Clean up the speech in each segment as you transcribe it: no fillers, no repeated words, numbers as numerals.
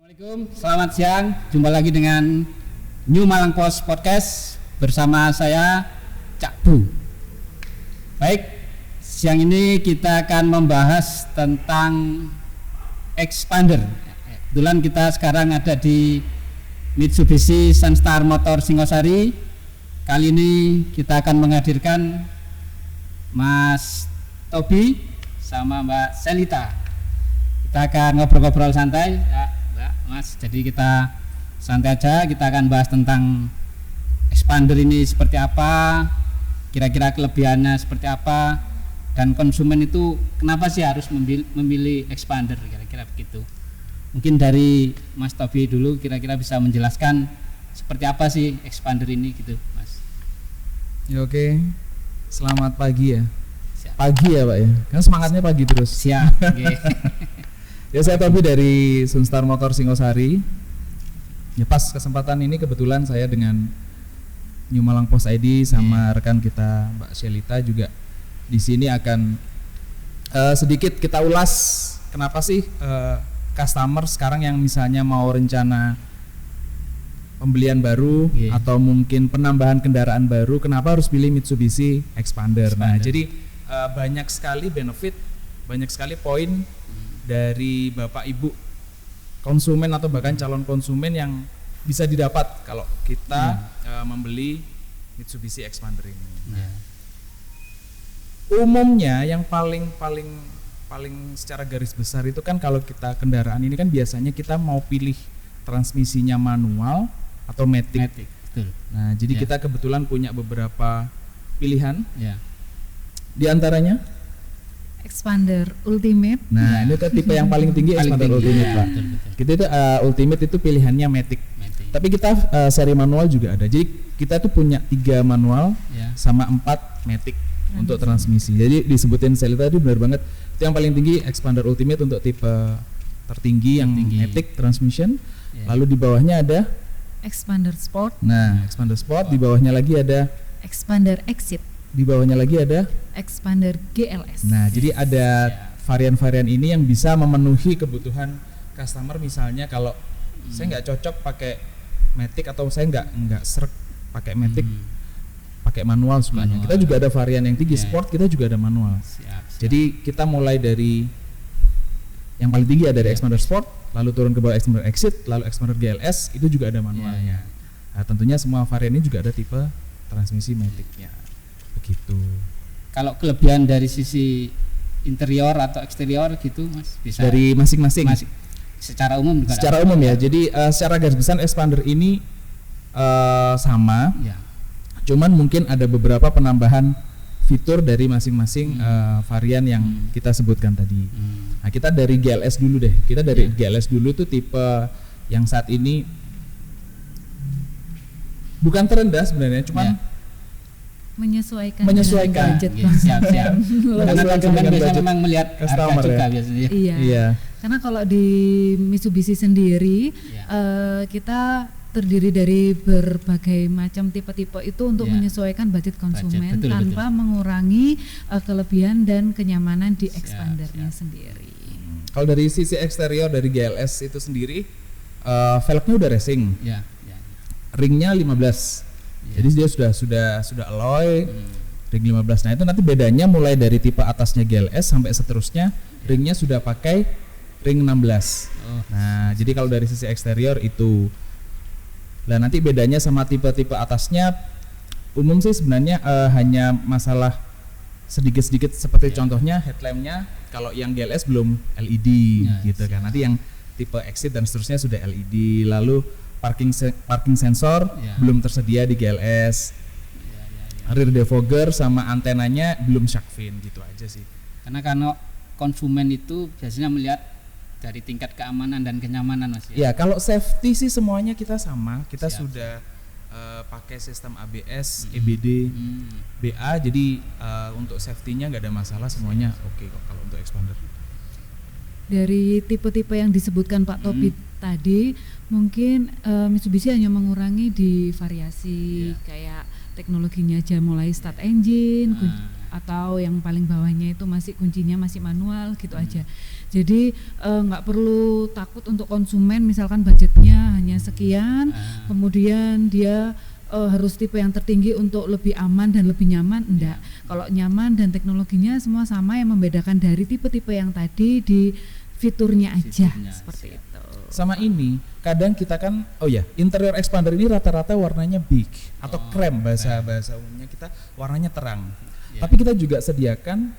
Assalamualaikum, selamat siang. Jumpa lagi dengan New Malang Post Podcast bersama saya Cak Bu. Baik, siang ini kita akan membahas tentang expander. Kebetulan kita sekarang ada di Mitsubishi Sunstar Motor Singosari. Kali ini kita akan menghadirkan Mas Tobi sama Mbak Selita. Kita akan ngobrol-ngobrol santai ya, Mbak, Mas. Jadi kita santai aja, kita akan bahas tentang expander ini seperti apa, kira-kira kelebihannya seperti apa, dan konsumen itu kenapa sih harus memilih expander, kira-kira begitu. Mungkin dari Mas Tobi dulu kira-kira bisa menjelaskan seperti apa sih expander ini gitu, Mas. Ya, oke. Selamat pagi ya. Siap. Pagi ya, Pak ya. Kan semangatnya pagi terus. Siap. Okay. Ya, saya Tobi dari Sunstar Motor Singosari. Ya, pas kesempatan ini kebetulan saya dengan New Malang Post ID sama rekan kita Mbak Selita juga di sini akan sedikit kita ulas kenapa sih customer sekarang yang misalnya mau rencana pembelian baru atau mungkin penambahan kendaraan baru, kenapa harus pilih Mitsubishi Expander. Nah, jadi banyak sekali benefit, banyak sekali poin dari Bapak Ibu konsumen atau bahkan calon konsumen yang bisa didapat kalau kita membeli Mitsubishi Expander ini. Umumnya yang paling secara garis besar itu kan kalau kita kendaraan ini kan biasanya kita mau pilih transmisinya manual atau matic. Betul. Nah, jadi kita kebetulan punya beberapa pilihan. Ya. Di antaranya Expander Ultimate. Nah, ini tuh tipe yang paling tinggi Expander Ultimate, Pak. Betul. Kita itu Ultimate itu pilihannya matic. Tapi kita seri manual juga ada. Jadi kita tuh punya 3 manual sama 4 matic untuk transmisi. Jadi disebutin Selita itu benar banget. Itu yang paling tinggi Expander Ultimate untuk tipe tertinggi yang matic transmission. Lalu di bawahnya ada Expander Sport. Nah, Expander Sport, di bawahnya lagi ada Expander Exit. di bawahnya lagi ada Expander GLS. Nah, jadi ada varian-varian ini yang bisa memenuhi kebutuhan customer. Misalnya kalau saya nggak cocok pakai matic atau saya nggak srek pakai matic, pakai manual sukanya. Kita juga ada varian yang tinggi sport, kita juga ada manual. Siap. Jadi kita mulai dari yang paling tinggi ada dari Expander Sport, lalu turun ke bawah Expander Exit, lalu Expander GLS, itu juga ada manualnya. Nah, tentunya semua varian ini juga ada tipe transmisi maticnya. Begitu. Kalau kelebihan dari sisi interior atau eksterior gitu, Mas, bisa Dari masing-masing. Secara umum juga. Secara umum ya. Jadi secara garis besar Expander ini sama. Ya. Cuman mungkin ada beberapa penambahan fitur dari masing-masing varian yang kita sebutkan tadi. Nah, kita dari GLS dulu deh. Kita dari GLS dulu tuh tipe yang saat ini bukan terendah sebenarnya, cuman menyesuaikan budget. Siap. Karena konsumen biasanya memang melihat harga juga biasanya. Iya. Karena kalau di Mitsubishi sendiri kita terdiri dari berbagai macam tipe-tipe itu untuk menyesuaikan budget konsumen tanpa mengurangi kelebihan dan kenyamanan di Expandernya sendiri. Kalau dari sisi eksterior dari GLS itu sendiri, velgnya udah racing, ringnya 15. Jadi dia sudah alloy, ring 15. Nah, itu nanti bedanya mulai dari tipe atasnya GLS sampai seterusnya ringnya sudah pakai ring 16. Nah, jadi kalau dari sisi eksterior itu. Nah, nanti bedanya sama tipe-tipe atasnya umum sih sebenarnya hanya masalah sedikit-sedikit seperti contohnya headlampnya kalau yang GLS belum LED gitu kan. Nanti yang tipe Exit dan seterusnya sudah LED. Lalu parking sensor belum tersedia di GLS. Rear defogger sama antenanya belum shark fin gitu aja sih. Karena konsumen itu biasanya melihat dari tingkat keamanan dan kenyamanan, Mas. Ya, kalau safety sih semuanya kita sama. Kita sudah pakai sistem ABS, EBD, BA. Jadi untuk safety-nya nggak ada masalah, semuanya oke kok kalau untuk Expander. Dari tipe-tipe yang disebutkan Pak Tobi tadi, mungkin Mitsubishi hanya mengurangi di variasi kayak teknologinya aja mulai start engine, atau yang paling bawahnya itu masih kuncinya masih manual gitu aja. Jadi nggak perlu takut untuk konsumen misalkan budgetnya hanya sekian, kemudian dia harus tipe yang tertinggi untuk lebih aman dan lebih nyaman. Enggak, kalau nyaman dan teknologinya semua sama, yang membedakan dari tipe-tipe yang tadi di fiturnya aja seperti itu. Sama ini kadang kita kan interior expander ini rata-rata warnanya beige atau krem, bahasa umumnya kita warnanya terang. Tapi kita juga sediakan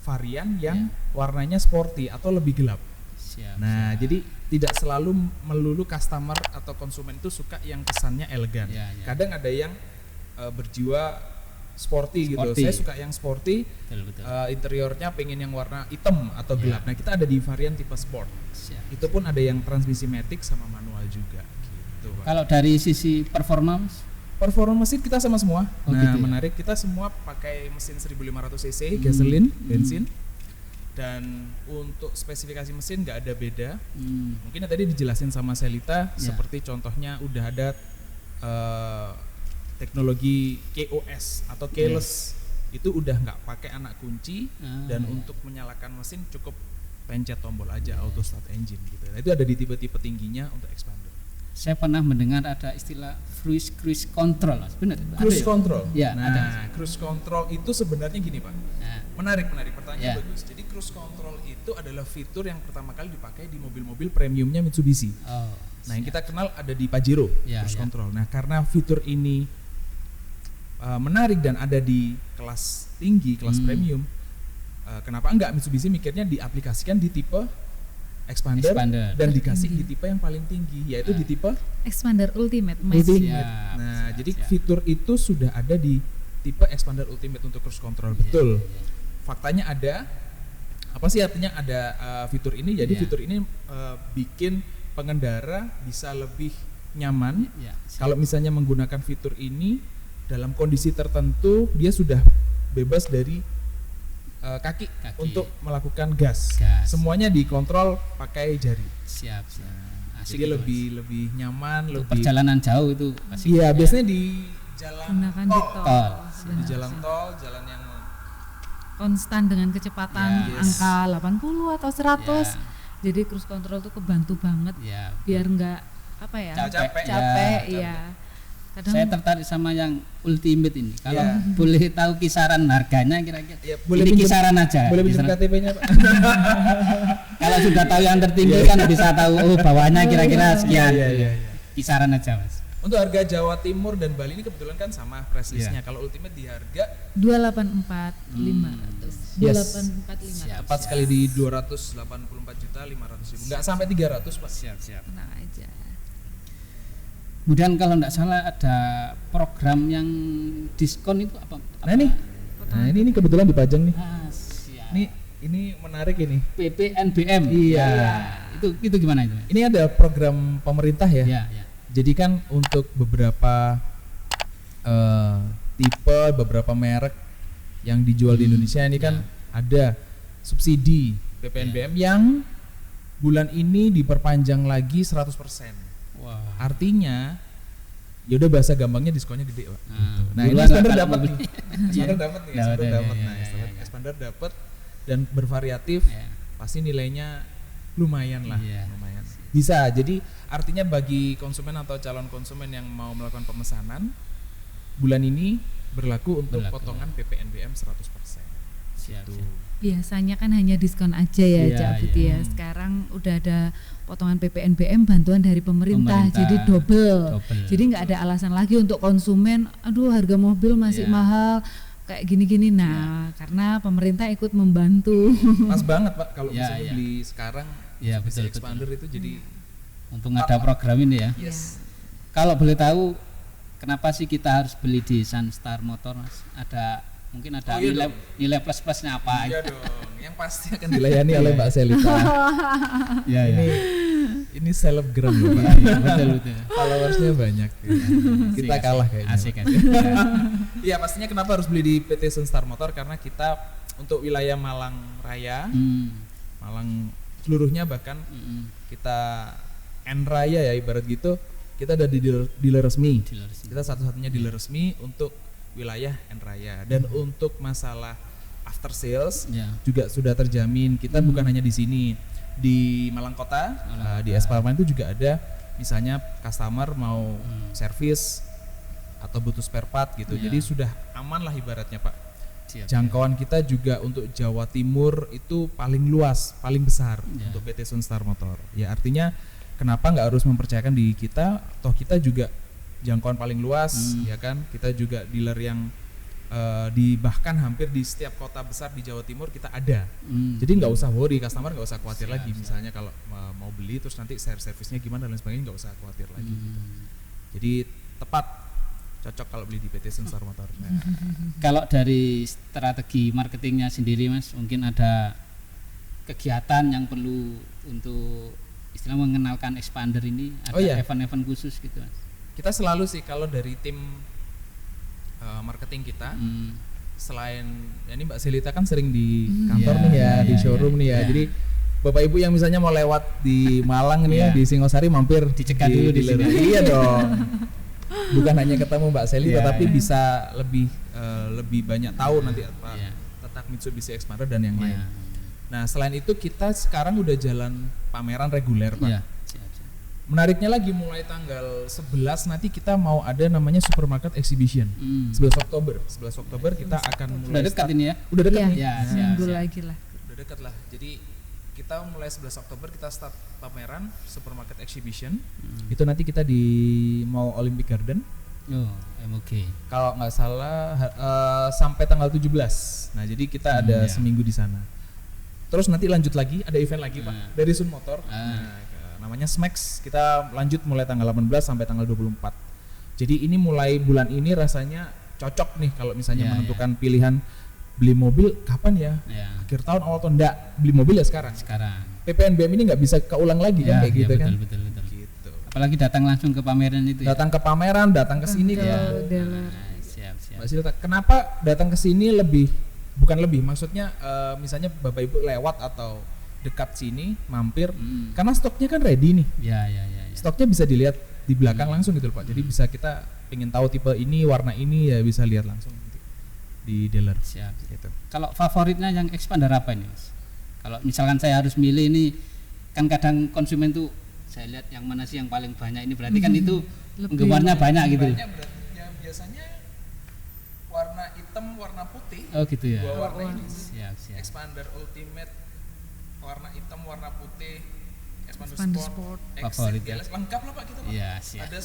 varian yang warnanya sporty atau lebih gelap. Jadi tidak selalu melulu customer atau konsumen itu suka yang kesannya elegan. Kadang ada yang berjiwa sporty gitu. Saya suka yang sporty. Betul. Interiornya pengen yang warna hitam atau gelap. Nah, kita ada di varian tipe sport. Itu pun ada yang transmisi matic sama manual juga gitu. Kalau dari sisi performance mesin kita sama semua. Menarik, kita semua pakai mesin 1500 cc gasoline, bensin. Dan untuk spesifikasi mesin nggak ada beda. Mungkin tadi dijelasin sama Selita, seperti contohnya udah ada teknologi KOS atau keyless, itu udah nggak pakai anak kunci, dan untuk menyalakan mesin cukup pencet tombol aja, auto start engine gitu. Nah, itu ada di tipe-tipe tingginya untuk expander. Saya pernah mendengar ada istilah cruise control, benar? Cruise control. Ya, nah, ada. Cruise control itu sebenarnya gini Pak. Menarik pertanyaan bagus. Jadi cruise control itu adalah fitur yang pertama kali dipakai di mobil-mobil premiumnya Mitsubishi. Nah, yang kita kenal ada di Pajero, cruise control. Nah, karena fitur ini menarik dan ada di kelas tinggi, kelas premium, kenapa enggak Mitsubishi mikirnya diaplikasikan di tipe expander dan dikasih di tipe yang paling tinggi, yaitu di tipe Expander Ultimate. Nah, jadi fitur itu sudah ada di tipe Expander Ultimate untuk cruise control. Betul. Faktanya ada. Apa sih artinya ada fitur ini? Jadi fitur ini bikin pengendara bisa lebih nyaman. Kalau misalnya menggunakan fitur ini dalam kondisi tertentu, dia sudah bebas dari kaki untuk melakukan gas. Semuanya dikontrol pakai jari. Jadi lebih nyaman, untuk lebih perjalanan jauh itu. Iya, biasanya di jalan tol. Di jalan tol, jalan yang konstan dengan kecepatan angka 80 atau 100. Jadi cruise control tuh kebantu banget. Biar enggak capek. Kadang saya tertarik sama yang Ultimate ini. Kalau boleh tahu kisaran harganya kira-kira. Boleh ini kisaran aja. Boleh pinjam KTP-nya, Pak. Kalau sudah tahu yang tertinggi kan bisa tahu bawahnya kira-kira sekian. Kisaran aja, Mas. Untuk harga Jawa Timur dan Bali ini kebetulan kan sama price listnya. Kalau Ultimate di harga 284.500. 284.500. Tepat sekali di 284.500.000. Enggak sampai 300, Pak. Siap. Tenang aja. Kemudian kalau tidak salah ada program yang diskon itu apa? Nah ini kebetulan dipajang nih. Ini menarik ini. PPNBM. Iya. Itu gimana itu? Ini ada program pemerintah ya. Jadi kan untuk beberapa tipe, beberapa merek yang dijual di Indonesia ini kan ada subsidi PPNBM yang bulan ini diperpanjang lagi 100%. Artinya ya udah bahasa gampangnya diskonnya gede, Pak. Nah, ini Expander dapat nih. Expander dapat dan bervariatif. Pasti nilainya lumayan lah, lumayan. Bisa. Jadi artinya bagi konsumen atau calon konsumen yang mau melakukan pemesanan, bulan ini berlaku untuk potongan PPNBM 100%. Siap. Biasanya kan hanya diskon aja ya, Cak Buti ya. Sekarang udah ada potongan PPNBM bantuan dari pemerintah. Jadi double. Jadi nggak ada alasan lagi untuk konsumen, aduh harga mobil masih mahal kayak gini-gini. Nah, karena pemerintah ikut membantu. Pas banget, Pak, kalau misalnya beli sekarang betul. Expander itu jadi untung ada program ini ya. Kalau boleh tahu kenapa sih kita harus beli di Sunstar Motor, Mas? Mungkin ada nilai plus-plusnya apa? Iya dong, yang pasti akan dilayani oleh Mbak Selita. Ini selebgram loh, Pak. Betul. Followersnya banyak. Kita kalah kayaknya. Asik. Iya, pastinya kenapa harus beli di PT Sunstar Motor, karena kita untuk wilayah Malang Raya, Malang seluruhnya bahkan kita N Raya ya ibarat gitu, kita ada di dealer resmi. Kita satu-satunya dealer resmi untuk wilayah and raya. Dan untuk masalah after sales juga sudah terjamin. Kita bukan hanya di sini, di Malang Kota, di Esparman itu juga ada. Misalnya customer mau servis atau butuh spare part gitu, jadi sudah aman lah ibaratnya Pak. Jangkauan kita juga untuk Jawa Timur itu paling luas, paling besar untuk PT Sunstar Motor. Ya artinya kenapa nggak harus mempercayakan di kita, toh kita juga jangkauan paling luas, ya kan? Kita juga dealer yang bahkan hampir di setiap kota besar di Jawa Timur kita ada. Jadi nggak usah worry, customer nggak usah khawatir lagi. Misalnya kalau mau beli terus nanti servisnya gimana dan sebagainya, nggak usah khawatir lagi. Gitu. Jadi tepat, cocok kalau beli di PT Sunstar Motor. Nah. Kalau dari strategi marketingnya sendiri Mas, mungkin ada kegiatan yang perlu untuk istilah mengenalkan expander ini, ada event-event khusus gitu Mas? Kita selalu sih kalau dari tim marketing kita, selain ya ini Mbak Selita kan sering di kantor nih ya, di showroom nih ya. Jadi Bapak Ibu yang misalnya mau lewat di Malang nih ya, di Singosari mampir dicegat dulu di sini. Iya dong. Bukan hanya ketemu Mbak Selita tapi bisa lebih banyak tahu nanti apa tentang Mitsubishi Expander dan yang lain. Nah, selain itu kita sekarang udah jalan pameran reguler, Pak. Menariknya lagi mulai tanggal 11 nanti kita mau ada namanya Supermarket Exhibition. 11 Oktober kita akan mulai. Udah dekat ini ya? Udah dekat nih. Ya, seminggu lagi lah. Udah dekat lah. Jadi kita mulai 11 Oktober kita start pameran Supermarket Exhibition. Itu nanti kita di Mall Olympic Garden. MOG. Kalau nggak salah sampai tanggal 17. Nah, jadi kita ada seminggu di sana. Terus nanti lanjut lagi, ada event lagi Pak dari Sun Motor. Namanya SMAX. Kita lanjut mulai tanggal 18 sampai tanggal 24. Jadi ini mulai bulan ini rasanya cocok nih kalau misalnya menentukan pilihan beli mobil kapan ya? Akhir tahun awal tahun, enggak, beli mobil ya sekarang. PPNBM ini nggak bisa keulang lagi kan kayak gitu kan. Betul. Gitu. Apalagi datang langsung ke pameran itu. Datang ke pameran, datang ke sini kan. Siap. Mbak Silta, kenapa datang ke sini bukan lebih, maksudnya misalnya Bapak Ibu lewat atau dekat sini mampir, karena stoknya kan ready nih. Stoknya bisa dilihat di belakang langsung gitu loh Pak. Jadi bisa kita pengen tahu tipe ini, warna ini ya bisa lihat langsung di dealer. Siap. Gitu. Kalau favoritnya yang Expander apa ini Mas? Kalau misalkan saya harus milih ini, kan kadang konsumen tuh saya lihat yang mana sih yang paling banyak ini, berarti kan itu penggemarnya banyak gitu. Ya biasanya warna hitam, warna putih. Oh gitu ya. Dua warna ini. Siap. Expander Ultimate warna hitam, warna putih, Expander Sport, favorit ya. Lengkap lah Pak kita Pak. Iya, siap. Ada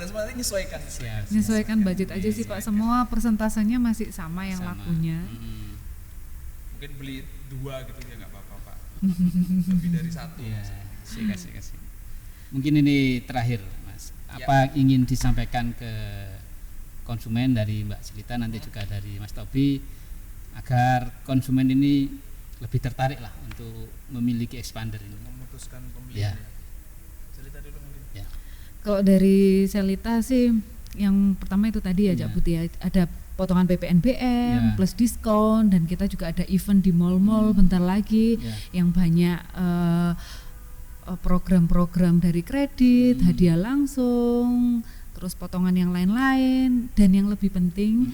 semua nanti nyesuaikan. Menyesuaikan budget aja sih Pak. Semua persentasenya masih sama yang lakunya. Mungkin beli 2 gitu ya nggak apa-apa Pak. Lebih dari 1. Iya, kasih. Mungkin ini terakhir Mas. Apa ingin disampaikan ke konsumen dari Mbak Selita, nanti juga dari Mas Tobi, agar konsumen ini lebih tertarik lah untuk memiliki Expander ini, memutuskan pembelian. Selita dulu mungkin. Kalau dari Selita sih yang pertama itu tadi ya Cak Putih, ada potongan PPNBM plus diskon, dan kita juga ada event di mall-mall bentar lagi yang banyak program-program dari kredit, hadiah langsung, terus potongan yang lain-lain, dan yang lebih penting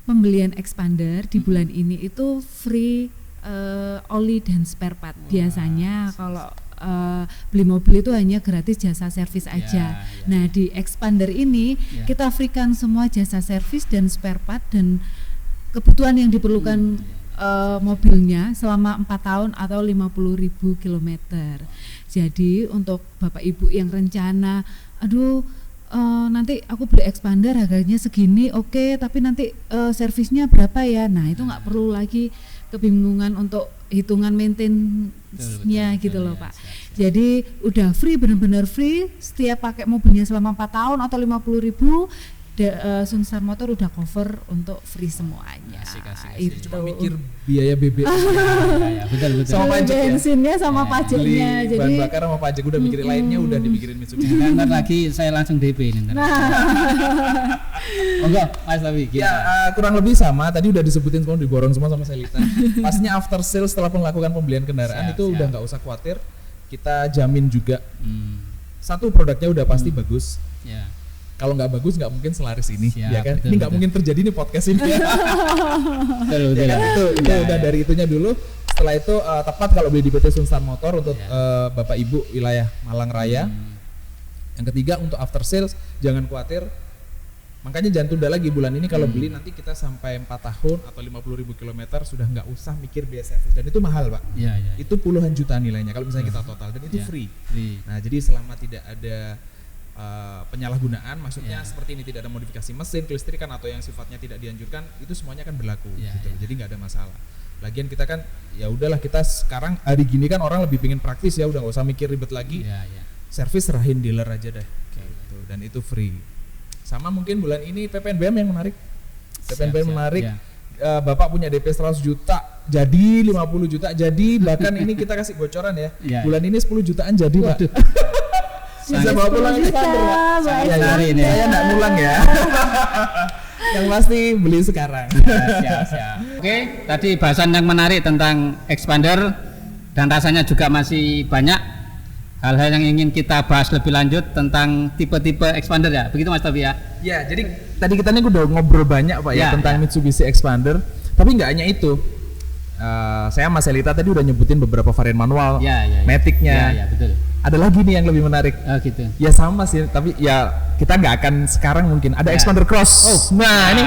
pembelian Expander di bulan ini itu free oli dan spare part. Biasanya kalau beli mobil itu hanya gratis jasa servis aja. Nah di Expander ini kita freekan semua jasa servis dan spare part dan kebutuhan yang diperlukan mobilnya selama 4 tahun atau 50.000 kilometer. Jadi untuk Bapak Ibu yang rencana, nanti aku beli Expander harganya segini, oke, tapi nanti servisnya berapa ya? Nah itu nggak perlu lagi kebingungan untuk hitungan maintenance-nya gitu loh Pak. Jadi udah free, benar-benar free. Setiap pakai mobilnya selama 4 tahun atau 50.000, Sunstar Motor udah cover untuk free semuanya. Itu cuma mikir biaya BBM. Betul. Sama pajak bensinnya sama pajaknya. Jadi bahan bakar sama pajak udah mikirin lainnya, udah dipikirin Mitsubishi. Ntar lagi saya langsung DP ini. Enggak, Mas Tobi. Kurang lebih sama. Tadi udah disebutin semua, diborong semua sama Selita. Pastinya after sales setelah melakukan pembelian kendaraan itu udah nggak usah khawatir. Kita jamin juga. Satu, produknya udah pasti bagus. kalau nggak bagus nggak mungkin selaris ini, Siap, ya kan? betul, Ini nggak mungkin terjadi nih podcast ini. Betul. Ya kan? Itu udah dari itunya dulu. Setelah itu tepat kalau beli di PT Sunstar Motor untuk Bapak Ibu wilayah Malang Raya. Yang ketiga untuk after sales, jangan khawatir. Makanya jangan tunda lagi bulan ini kalau beli nanti kita sampai 4 tahun atau 50.000 kilometer sudah nggak usah mikir biaya servis dan itu mahal, Pak. Itu puluhan juta nilainya kalau misalnya kita total dan itu free. Nah, jadi selama tidak ada penyalahgunaan, maksudnya seperti ini tidak ada modifikasi mesin, kelistrikan atau yang sifatnya tidak dianjurkan, itu semuanya kan berlaku gitu. Jadi nggak ada masalah. Lagian kita kan ya udahlah, kita sekarang hari gini kan orang lebih pengen praktis ya, udah nggak usah mikir ribet lagi. Servis serahin dealer aja deh gitu. Dan itu free. Sama mungkin bulan ini PPNBM yang menarik. PPNBM menarik. Bapak punya DP 100 juta jadi 50 juta jadi, bahkan ini kita kasih bocoran ya. Bulan ini 10 jutaan jadi, Pak. Bisa bawa pulang expander, Pak. Saya enggak ngulang ya. Yang pasti beli sekarang. Siap. Oke, tadi bahasan yang menarik tentang expander dan rasanya juga masih banyak hal-hal yang ingin kita bahas lebih lanjut tentang tipe-tipe expander ya. Begitu Mas Taufik ya? Ya, jadi tadi kita nih udah ngobrol banyak Pak ya tentang Mitsubishi Expander. Tapi nggak hanya itu. Saya Mas Elita tadi udah nyebutin beberapa varian manual, Matic-nya. Ya, betul. Ada lagi nih yang lebih menarik. Oh gitu. Ya sama sih, tapi ya kita nggak akan sekarang mungkin. Ada Expander Cross. Nah ini.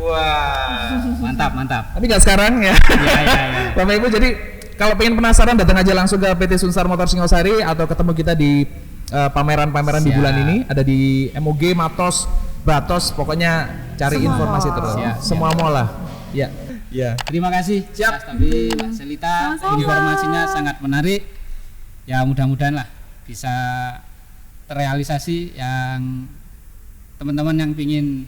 Wah. Mantap. Tapi nggak sekarang ya. Bapak Ibu, jadi kalau pengen penasaran datang aja langsung ke PT Sunstar Motor Singosari atau ketemu kita di pameran-pameran di bulan ini. Ada di MOG, Matos, Batos, pokoknya cari informasi terus. Semua mall lah. Ya. Terima kasih. Siap. Tapi Mbak Selita, informasinya sangat menarik. Ya mudah-mudahan lah bisa terrealisasi yang teman-teman yang ingin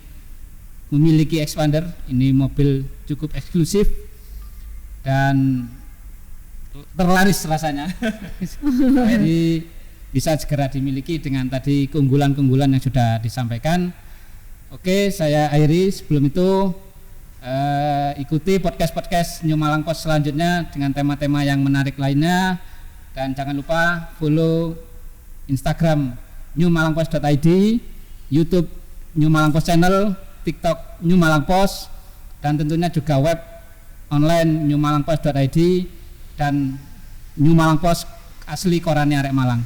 memiliki expander. Ini mobil cukup eksklusif dan terlaris rasanya. Jadi bisa segera dimiliki dengan tadi keunggulan-keunggulan yang sudah disampaikan. Oke, saya akhiri. Sebelum itu ikuti podcast New Malang Post selanjutnya dengan tema-tema yang menarik lainnya. Dan jangan lupa follow Instagram newmalangpost.id, YouTube New Malang Post Channel, TikTok New Malang Post, dan tentunya juga web online newmalangpost.id dan New Malang Post asli korannya Arek Malang.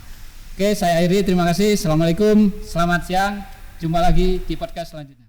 Oke, saya akhiri. Terima kasih. Assalamualaikum. Selamat siang. Jumpa lagi di podcast selanjutnya.